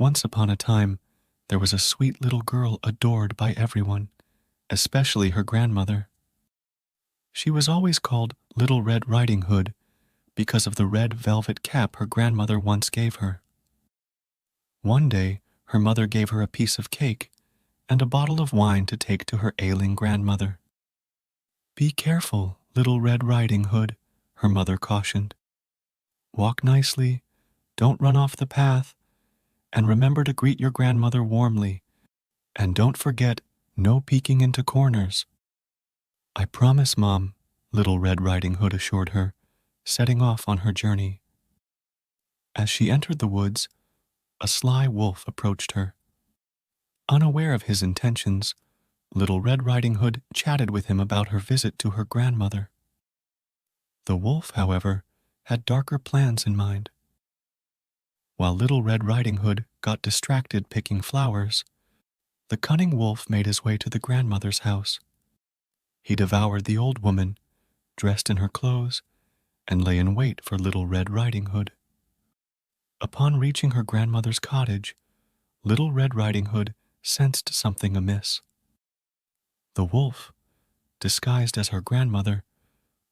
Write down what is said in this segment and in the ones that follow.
Once upon a time, there was a sweet little girl adored by everyone, especially her grandmother. She was always called Little Red Riding Hood because of the red velvet cap her grandmother once gave her. One day, her mother gave her a piece of cake and a bottle of wine to take to her ailing grandmother. "Be careful, Little Red Riding Hood," her mother cautioned. "Walk nicely, don't run off the path, and remember to greet your grandmother warmly. And don't forget, no peeking into corners." "I promise, Mom," Little Red Riding Hood assured her, setting off on her journey. As she entered the woods, a sly wolf approached her. Unaware of his intentions, Little Red Riding Hood chatted with him about her visit to her grandmother. The wolf, however, had darker plans in mind. While Little Red Riding Hood got distracted picking flowers, the cunning wolf made his way to the grandmother's house. He devoured the old woman, dressed in her clothes, and lay in wait for Little Red Riding Hood. Upon reaching her grandmother's cottage, Little Red Riding Hood sensed something amiss. The wolf, disguised as her grandmother,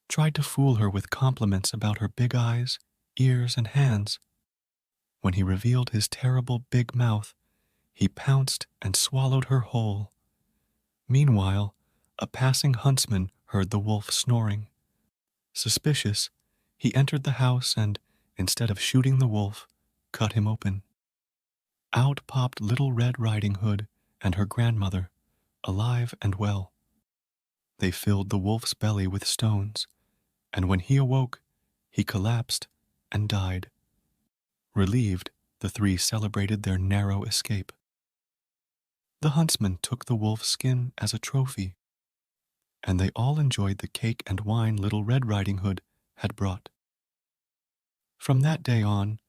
tried to fool her with compliments about her big eyes, ears, and hands. When he revealed his terrible big mouth, he pounced and swallowed her whole. Meanwhile, a passing huntsman heard the wolf snoring. Suspicious, he entered the house and, instead of shooting the wolf, cut him open. Out popped Little Red Riding Hood and her grandmother, alive and well. They filled the wolf's belly with stones, and when he awoke, he collapsed and died. Relieved, the three celebrated their narrow escape. The huntsman took the wolf's skin as a trophy, and they all enjoyed the cake and wine Little Red Riding Hood had brought. From that day on,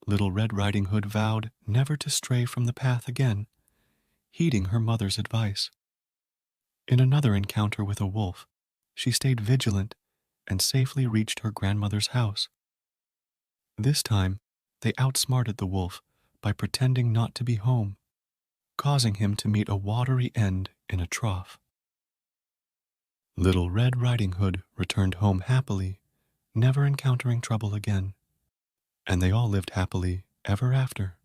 Little Red Riding Hood vowed never to stray from the path again, heeding her mother's advice. In another encounter with a wolf, she stayed vigilant and safely reached her grandmother's house. This time, they outsmarted the wolf by pretending not to be home, causing him to meet a watery end in a trough. Little Red Riding Hood returned home happily, never encountering trouble again, and they all lived happily ever after.